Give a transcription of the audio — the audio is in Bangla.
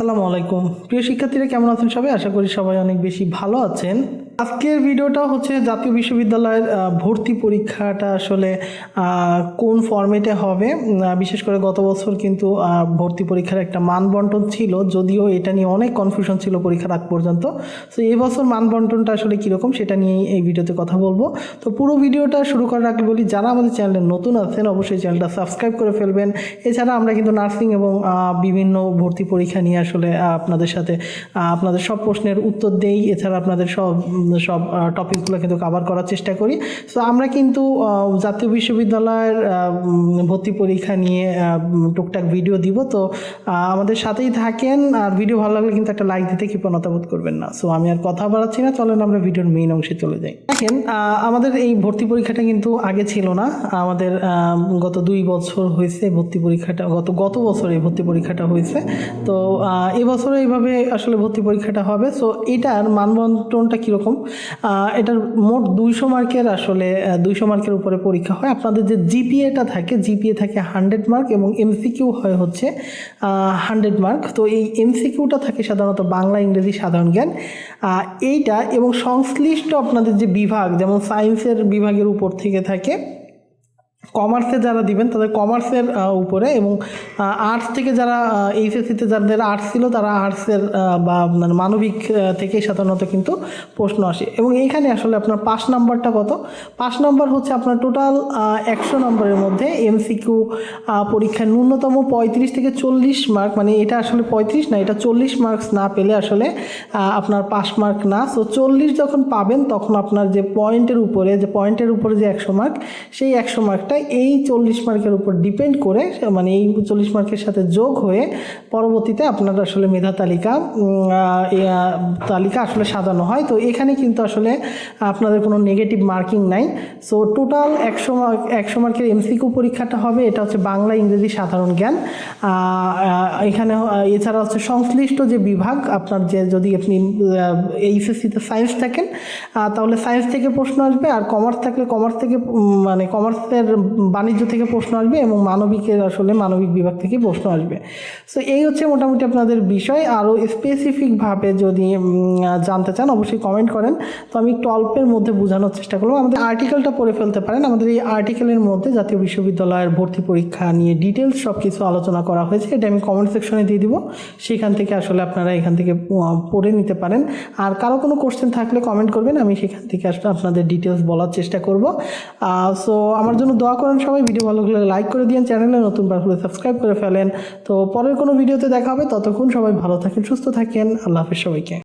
আসসালামু আলাইকুম প্রিয় শিক্ষার্থীরা, কেমন আছেন সবাই? আশা করি সবাই অনেক বেশি ভালো আছেন। আজকের ভিডিওটা হচ্ছে জাতীয় বিশ্ববিদ্যালয়ের ভর্তি পরীক্ষাটা আসলে কোন ফরম্যাটে হবে। বিশেষ করে গত বছর কিন্তু ভর্তি পরীক্ষার একটা মানবন্টন ছিল, যদিও এটা নিয়ে অনেক কনফিউশন ছিল পরীক্ষার আগ পর্যন্ত। তো এই বছর মানবন্টনটা আসলে কীরকম সেটা নিয়েই এই ভিডিওতে কথা বলবো। তো পুরো ভিডিওটা শুরু করার আগে বলি, যারা আমাদের চ্যানেলে নতুন আছেন অবশ্যই চ্যানেলটা সাবস্ক্রাইব করে ফেলবেন। এছাড়া আমরা কিন্তু নার্সিং এবং বিভিন্ন ভর্তি পরীক্ষা নিয়ে আসলে আপনাদের সাথে আপনাদের সব প্রশ্নের উত্তর দেই। এছাড়া আপনাদের সব টপিকগুলো কিন্তু কভার করার চেষ্টা করি। সো আমরা কিন্তু জাতীয় বিশ্ববিদ্যালয়ের ভর্তি পরীক্ষা নিয়ে টুকটাক ভিডিও দিব। তো আমাদের সাথেই থাকেন, আর ভিডিও ভালো লাগলে কিন্তু একটা লাইক দিতে কৃপণতা বোধ করবেন না। সো আমি আর কথা বাড়াচ্ছি না, চলেন আমরা ভিডিওর মেইন অংশে চলে যাই। দেখেন, আমাদের এই ভর্তি পরীক্ষাটা কিন্তু আগে ছিল না। আমাদের গত 2 বছর হয়েছে ভর্তি পরীক্ষাটা, গত বছর এই ভর্তি পরীক্ষাটা হয়েছে। তো এবছরে এইভাবে আসলে ভর্তি পরীক্ষাটা হবে। সো এটার মানবন্টনটা কীরকম, এটার মোট 200 মার্কের আসলে 200 মার্কের উপরে পরীক্ষা হয়। আপনাদের যে জিপিএটা থাকে, জিপিএ থাকে 100 মার্ক এবং এমসিকিউ হয় হচ্ছে 100 মার্ক। তো এই এমসিকিউটা থাকে সাধারণত বাংলা, ইংরেজি, সাধারণ জ্ঞান এইটা, এবং সংশ্লিষ্ট আপনাদের যে বিভাগ, যেমন সায়েন্সের বিভাগের উপর থেকে থাকে। কমার্সে যারা দিবেন তাদের কমার্সের উপরে, এবং আর্টস থেকে যারা এইচএসসিতে যাদের আর্টস ছিল তারা আর্টসের বা মানবিক থেকে সাধারণত কিন্তু প্রশ্ন আসে। এবং এইখানে আসলে আপনার 5 নাম্বারটা কত, 5 নাম্বার হচ্ছে আপনার টোটাল 100 নম্বরের মধ্যে এমসিকিউ পরীক্ষার ন্যূনতম 35 থেকে 40 মার্ক, মানে এটা আসলে 35 না, এটা 40 মার্কস না পেলে আসলে আপনার পাস মার্ক না। সো 40 যখন পাবেন তখন আপনার যে পয়েন্টের উপরে যে 100 মার্ক, সেই 100 মার্কটা এই 40 মার্কের উপর ডিপেন্ড করে, মানে এই 40 মার্কের সাথে যোগ হয়ে পরবর্তীতে আপনার আসলে মেধা তালিকা আসলে সাজানো হয়। তো এখানে কিন্তু আসলে আপনাদের কোনো নেগেটিভ মার্কিং নাই। সো টোটাল 100 মার্কের এমসিকিউ পরীক্ষাটা হবে। এটা হচ্ছে বাংলা, ইংরেজি, সাধারণ জ্ঞান। এখানে এছাড়া হচ্ছে সংশ্লিষ্ট যে বিভাগ আপনার, যে যদি আপনি এইচএসসিতে সায়েন্স থাকেন তাহলে সায়েন্স থেকে প্রশ্ন আসবে, আর কমার্স থাকলে কমার্স থেকে, মানে কমার্সের বাণিজ্য থেকে প্রশ্ন আসবে, এবং মানবিকের আসলে মানবিক বিভাগ থেকে প্রশ্ন আসবে। সো এই হচ্ছে মোটামুটি আপনাদের বিষয়। আরও স্পেসিফিকভাবে যদি জানতে চান অবশ্যই কমেন্ট করেন, তো আমি একটু অল্পের মধ্যে বোঝানোর চেষ্টা করবো। আমাদের আর্টিকেলটা পড়ে ফেলতে পারেন। আমাদের এই আর্টিকেলের মধ্যে জাতীয় বিশ্ববিদ্যালয়ের ভর্তি পরীক্ষা নিয়ে ডিটেলস সব কিছু আলোচনা করা হয়েছে। এটা আমি কমেন্ট সেকশনে দিয়ে দিব, সেখান থেকে আসলে আপনারা এখান থেকে পড়ে নিতে পারেন। আর কারো কোনো কোশ্চেন থাকলে কমেন্ট করবেন, আমি সেখান থেকে আসলে আপনাদের ডিটেলস বলার চেষ্টা করব। সো আমার জন্য দোয়া করেন সবাই। ভিডিও ভালো লাগলে লাইক করে দিন, চ্যানেলে নতুনবার হলে সাবস্ক্রাইব করে ফেলেন। তো পরের কোনো ভিডিওতে দেখা হবে, ততক্ষণ সবাই ভালো থাকেন, সুস্থ থাকেন। আল্লাহ হাফেজ সবাইকে।